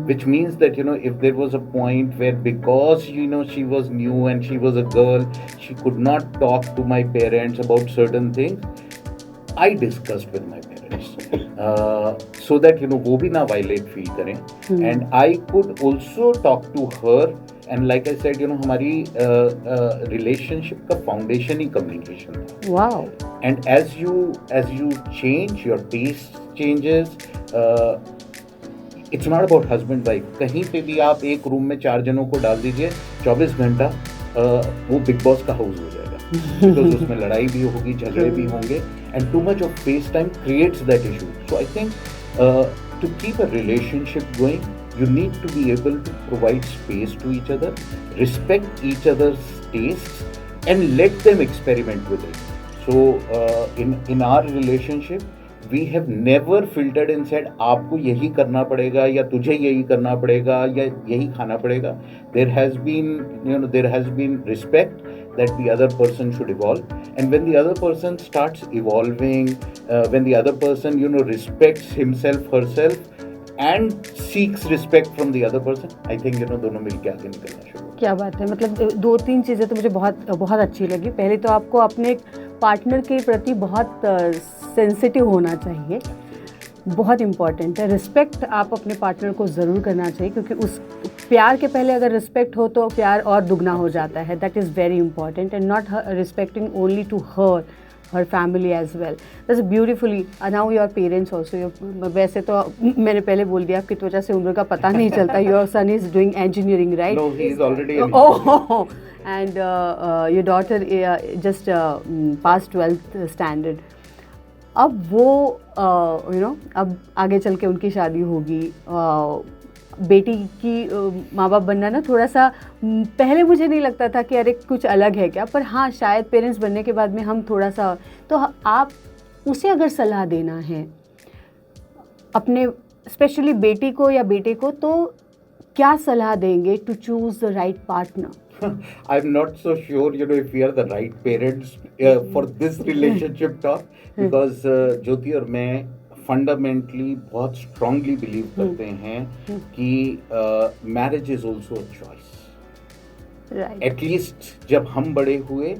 which means that if there was a point where because she was new and she was a girl, she could not talk to my parents about certain things, I discussed with my parents so that वो भी ना violate feel करें. And I could also talk to her, and like I said हमारी relationship का foundation ही communication था. Wow. And as you change, your taste changes. It's not about husband wife. कहीं पे भी आप एक रूम में 4 जनों को डाल दीजिए, 24 घंटा वो बिग बॉस का हाउस हो जाएगा. Because उसमें लड़ाई भी होगी, झगड़े भी होंगे, and too much of face time creates that issue. So I think to keep a relationship going, you need to be able to provide space to each other, respect each other's tastes, and let them experiment with it. So in our relationship, we have never filtered and said आपको यही करना पड़ेगा या तुझे यही करना पड़ेगा या यही खाना पड़ेगा. There has been respect that the other person should evolve, and when the other person starts evolving, when the other person respects himself, herself, and seeks respect from the other person, I think दोनों मिलके आगे निकलना शुरू. क्या बात है. मतलब 2-3 चीज़ें तो मुझे बहुत अच्छी लगी. पहले तो आपको अपने पार्टनर के प्रति बहुत सेंसिटिव होना चाहिए, बहुत इम्पॉर्टेंट है. रिस्पेक्ट आप अपने पार्टनर को ज़रूर करना चाहिए, क्योंकि उस प्यार के पहले अगर रिस्पेक्ट हो तो प्यार और दुगना हो जाता है. That is very important, and not respecting only to her family as well. That's beautifully. Now your parents also. वैसे तो मैंने पहले बोल दिया, आपकी त्वचा से उम्र का पता नहीं चलता. Your son is doing engineering, right? No, he is already an engineer. And your daughter just passed 12th standard. अब वो अब आगे चल के उनकी शादी होगी. बेटी की माँ बाप बनना ना थोड़ा सा पहले मुझे नहीं लगता था कि अरे कुछ अलग है क्या, पर हाँ शायद पेरेंट्स बनने के बाद में हम थोड़ा सा, तो आप उसे अगर सलाह देना है अपने स्पेशली बेटी को या बेटे को, तो क्या सलाह देंगे to choose the right partner? I'm not so sure, if we are the right parents for this relationship talk, because ज्योति और मैं फंडामेंटली बहुत स्ट्रांगली बिलीव करते हैं कि marriage is also a choice. At least जब हम बड़े हुए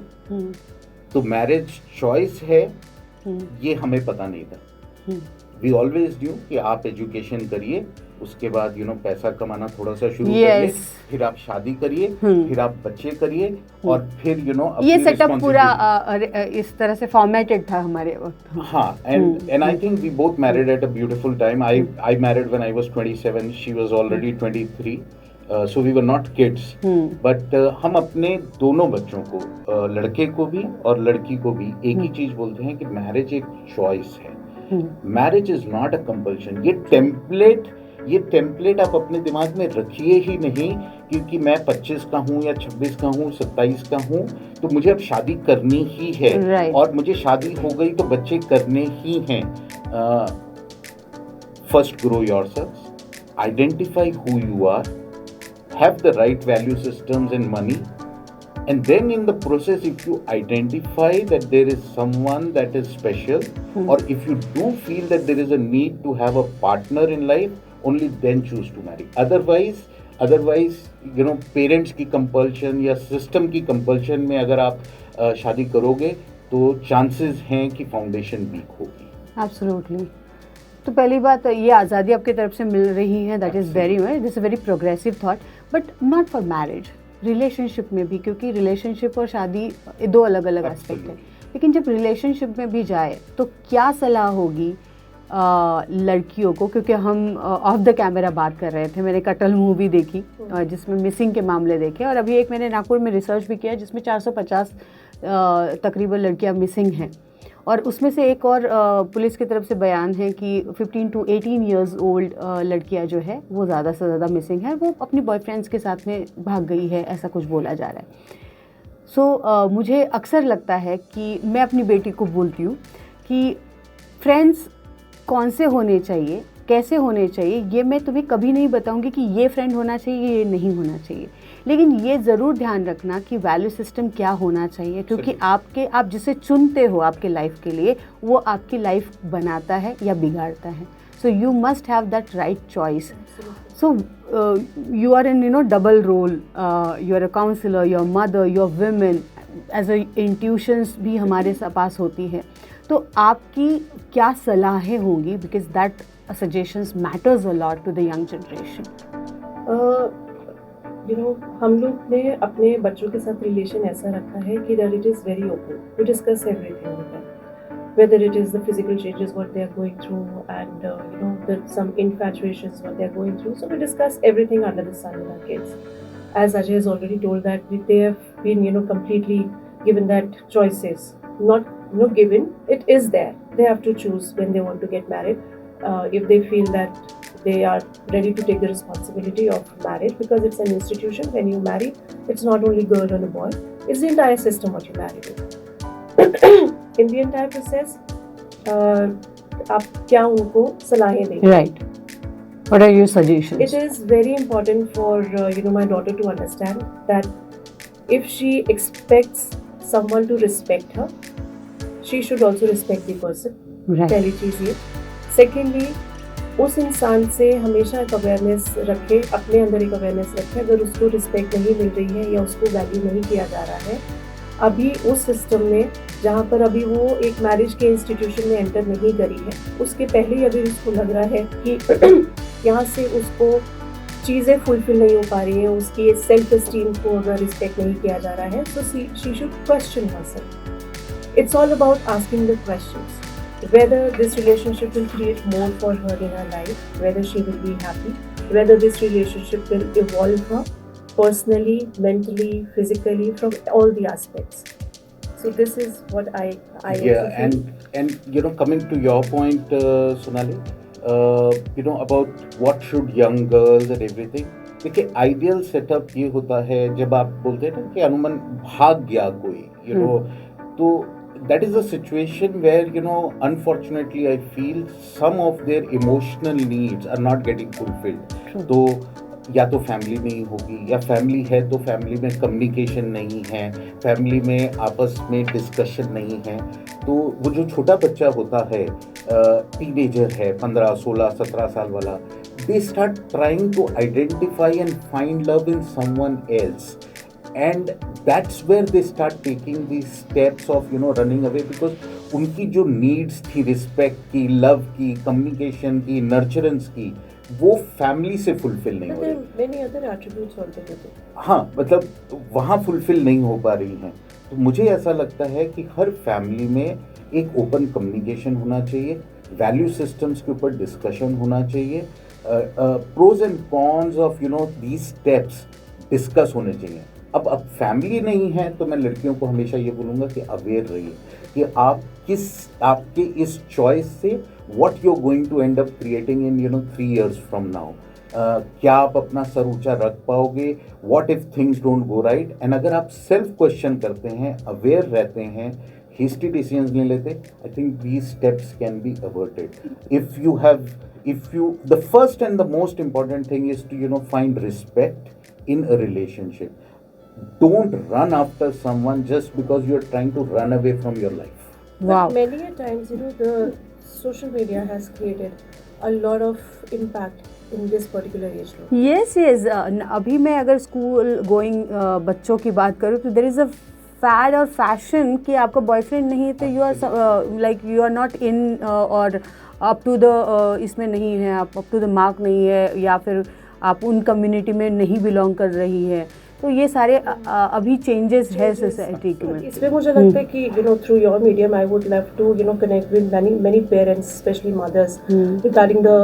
तो मैरिज चॉइस है, ये हमें पता नहीं था। वी ऑलवेज न्यू कि आप एजुकेशन करिए, उसके बाद पैसा कमाना थोड़ा सा शुरू करिए, फिर आप शादी करिए, फिर आप बच्चे करिए, और फिर ये सेटअप पूरा इस तरह से फॉर्मेटेड था हमारे वक्त। हाँ, and I think we both married at a beautiful time. I married when I was 27, she was already 23, so we were not kids. But हम अपने दोनों बच्चों को, लड़के को भी और लड़की को भी एक ही चीज बोलते हैं कि मैरिज एक चॉइस है। Marriage is not a compulsion. ये टेम्पलेट आप अपने दिमाग में रखिए ही नहीं, क्योंकि मैं 25 का हूँ या 26 का हूँ, 27 का हूँ, तो मुझे अब शादी करनी ही है, और मुझे शादी हो गई तो बच्चे करने ही हैं। First grow yourself, identify who you are, have the right value systems and money, and then in the process, if you identify that there is someone that is special, or if you do feel that there is a need to have a partner in life, only then choose to marry. Otherwise parents की compulsion या system की compulsion में अगर आप शादी करोगे तो chances हैं कि फाउंडेशन वीक होगी। एब्सोल्युटली। तो पहली बात, ये आज़ादी आपकी तरफ से मिल रही है, that is very this very progressive thought, but not for marriage, relationship में भी, क्योंकि रिलेशनशिप और शादी दो अलग अलग एस्पेक्ट है। लेकिन जब रिलेशनशिप में भी जाए तो क्या सलाह होगी लड़कियों को, क्योंकि हम ऑफ द कैमरा बात कर रहे थे, मैंने कटल मूवी देखी जिसमें मिसिंग के मामले देखे, और अभी एक मैंने नागपुर में रिसर्च भी किया जिसमें 450 तकरीबन लड़कियां मिसिंग हैं, और उसमें से एक और पुलिस की तरफ से बयान है कि 15 to 18 ईयर्स ओल्ड लड़कियां जो है वो ज़्यादा से ज़्यादा मिसिंग है, वो अपनी बॉयफ्रेंड्स के साथ में भाग गई है, ऐसा कुछ बोला जा रहा है। सो मुझे अक्सर लगता है कि मैं अपनी बेटी को बोलती हूँ कि फ्रेंड्स कौन से होने चाहिए, कैसे होने चाहिए, ये मैं तुम्हें कभी नहीं बताऊंगी कि ये फ्रेंड होना चाहिए, ये नहीं होना चाहिए, लेकिन ये ज़रूर ध्यान रखना कि वैल्यू सिस्टम क्या होना चाहिए, क्योंकि आप जिसे चुनते हो आपके लाइफ के लिए, वो आपकी लाइफ बनाता है या बिगाड़ता है। So you must have that right choice. So you are in double role, you are a counsellor, your mother, your women, as a intuitions भी हमारे पास होती है, तो आपकी क्या सलाहें होंगी, because that suggestions matters a lot to the young generation? हम लोग ने अपने बच्चों के साथ रिलेशन ऐसा रखा है कि that it is very open. We discuss everything with them, whether it is the physical changes what they are going through, and some infatuations what they are going through. So we discuss everything under the sun with our kids. As Ajay has already told that they have been completely given that choices, not given, it is there. They have to choose when they want to get married. If they feel that they are ready to take the responsibility of marriage, because it's an institution. When you marry, it's not only girl and a boy, it's the entire system what you marry with. In the entire process, आप क्या उनको सलाहें देंगे? Right. What are your suggestions? It is very important for my daughter to understand that if she expects someone to respect her, she should also respect the person. Right. पहली चीज़ ये। Secondly, उस इंसान से हमेशा एक अवेयरनेस रखे, अपने अंदर एक अवेयरनेस रखे, अगर उसको रिस्पेक्ट नहीं मिल रही है या उसको वैल्यू नहीं किया जा रहा है अभी उस सिस्टम में, जहाँ पर अभी वो एक मैरिज के इंस्टीट्यूशन में एंटर नहीं करी है, उसके पहले ही अभी उसको लग रहा है कि यहाँ से उसको चीज़ें फुलफिल नहीं हो पा रही हैं, उसकी सेल्फ एस्टीम को अगर रिस्पेक्ट नहीं किया जा रहा है, so she should question herself. It's all about asking the questions, whether this relationship will create more for her in her life, whether she will be happy, whether this relationship will evolve her personally, mentally, physically, from all the aspects. So this is what I and coming to your point, Sonali, about what should young girls and everything. देखिए ideal setup ये होता है जब आप बोलते हैं ना कि अनुमन भाग गया कोई तो that is a situation where unfortunately I feel some of their emotional needs are not getting fulfilled. तो या तो फैमिली में ही होगी या फैमिली है तो फैमिली में कम्युनिकेशन नहीं है, फैमिली में आपस में डिस्कशन नहीं है। तो वो जो छोटा बच्चा होता है, टीनेजर है, 15, 16, 17 साल वाला, they start trying to identify and find love in someone else, and that's where they start taking these steps of running away, because उनकी जो needs थी, रिस्पेक्ट की, लव की, कम्युनिकेशन की, नर्चरेंस की, वो फैमिली से फुलफिल नहीं हो रही। many other attributes also होते थे। हाँ, मतलब वहाँ फुलफिल नहीं हो पा रही हैं। तो मुझे ऐसा लगता है कि हर फैमिली में एक ओपन कम्युनिकेशन होना चाहिए, वैल्यू सिस्टम्स के ऊपर डिस्कशन होना चाहिए, pros and cons of these steps discuss होने चाहिए। अब फैमिली नहीं है तो मैं लड़कियों को हमेशा ये बोलूँगा कि अवेयर रहिए कि आपके इस चॉइस से what you are going to end up creating in 3 years from now. क्या आप अपना सर ऊंचा रख पाओगे? What if things don't go right? And अगर आप सेल्फ क्वेश्चन करते हैं, अवेयर रहते हैं, hasty decisions नहीं लेते, I think these steps can be averted. The first and the most important thing is to find respect in a relationship. Don't run after someone just because you're trying to run away from your life. Wow. But many a times, the social media has created a lot of impact in this particular age group. Yes. अभी मैं अगर school going बच्चों की बात करूँ तो there is a fed और fashion कि आपका बॉयफ्रेंड नहीं है तो यू आर नॉट इन और अप टू द इसमें नहीं है, आप अप टू द मार्क नहीं है, या फिर आप उन कम्युनिटी में नहीं बिलोंग कर रही है। तो ये सारे अभी चेंजेस है सोसाइटी में। इसमें मुझे लगता है कि through your medium I would love to connect with many parents, especially mothers, regarding the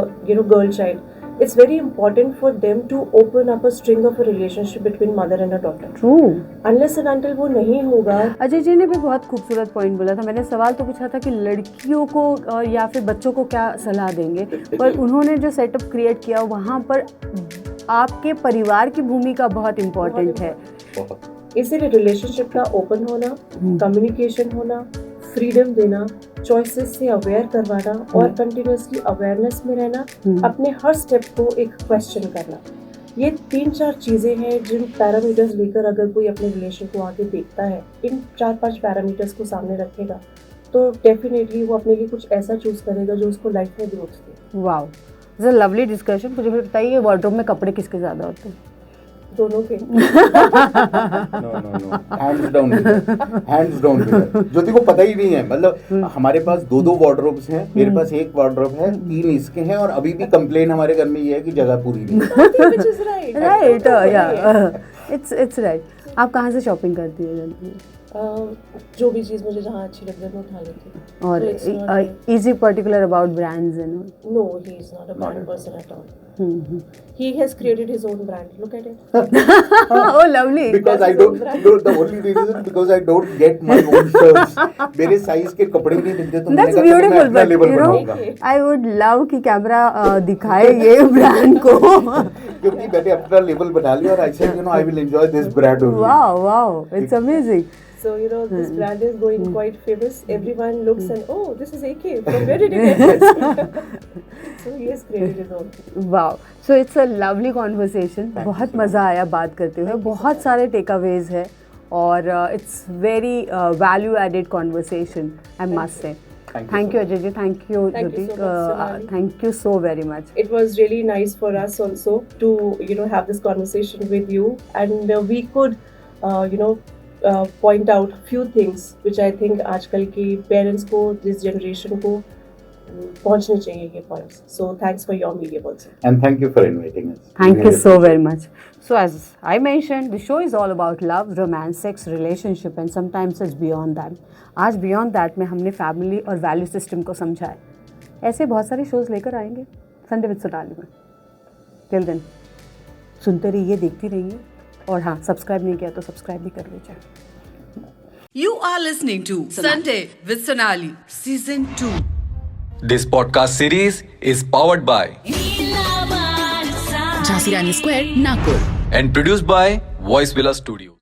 girl child. It's very important for them to open up a string of a relationship between mother and a daughter. True. Unless and until वो नहीं होगा। अजय जी ने भी बहुत खूबसूरत point बोला था। मैंने सवाल तो पूछा था कि लड़कियों को या फिर बच्चों को क्या सलाह देंगे, पर उन्होंने जो सेटअप क्रिएट किया वहाँ पर आपके परिवार की भूमिका बहुत इम्पोर्टेंट है। इसीलिए रिलेशनशिप का ओपन होना, कम्युनिकेशन होना, फ्रीडम देना, चॉइसेस से अवेयर करवाना और कंटिन्यूसली अवेयरनेस में रहना, अपने हर स्टेप को एक क्वेश्चन करना, ये 3-4 चीज़ें हैं जिन पैरामीटर्स लेकर अगर कोई अपने रिलेशन को आगे देखता है, इन 4-5 पैरामीटर्स को सामने रखेगा तो डेफिनेटली वो अपने लिए कुछ ऐसा चूज करेगा जो उसको लाइफ में growth they. Wow, it's a lovely discussion. मुझे बताइए वार्डरोब में कपड़े किसके ज़्यादा होते हैं? दोनों के। No. Hands down. ज्योति को पता ही नहीं है। मतलब हमारे पास 2 वार्डरोब्स हैं, मेरे पास 1 वार्डरोब है, 3 इसके हैं, और अभी भी कंप्लेन हमारे घर में ये है कि जगह पूरी नहीं है। Which is right. राइट, या इट्स राइट। आप कहाँ से शॉपिंग करती है? जो भी चीज़ मुझे जहाँ अच्छी लगती है मैं उठा लेती हूँ। और is he particular about brands and all? No, he is not a brand person at all. He has created his own brand. Look at it. Oh, lovely. Because I don't. No, the only reason is because I don't get my own shirts. मेरे size के कपड़े नहीं मिलते तो मैंने कहा मैं अपना लेबल बनाऊंगा। I would love कि कैमरा दिखाए ये ब्रांड को, क्योंकि मैंने अपना लेबल बना लिया और I said I will enjoy this brand only. Wow, it's amazing. So this brand is going quite famous. Everyone looks and this is AK. From where did you get this? So he has created his own. Wow. So it's a lovely conversation. बहुत मज़ा आया बात करते हुए। बहुत सारे takeaways है और it's very value added conversation, I must say. Thank you Ajay ji. Thank you Jyoti. Thank you so very much. It was really nice for us also to have this conversation with you, and we could point out few things which I think आजकल के parents को, this generation को पहुंचने चाहिए ये points. So thanks for your medium also. And thank you for inviting us. Thank you so very much. So as I mentioned, the show is all about love, romance, sex, relationship and sometimes it's beyond that. आज beyond that में हमने family और value system को समझा है। ऐसे बहुत सारे shows लेकर आएंगे संडे विद सोनाली में। Till then, सुनते रहिए, देखती रहिए, और हाँ, सब्सक्राइब नहीं किया तो सब्सक्राइब भी कर लीजिए। You are listening to Sunday with Sonali, Season 2. This podcast series is powered by Jhansi Rani square Nagpur and produced by Voice Villa Studio.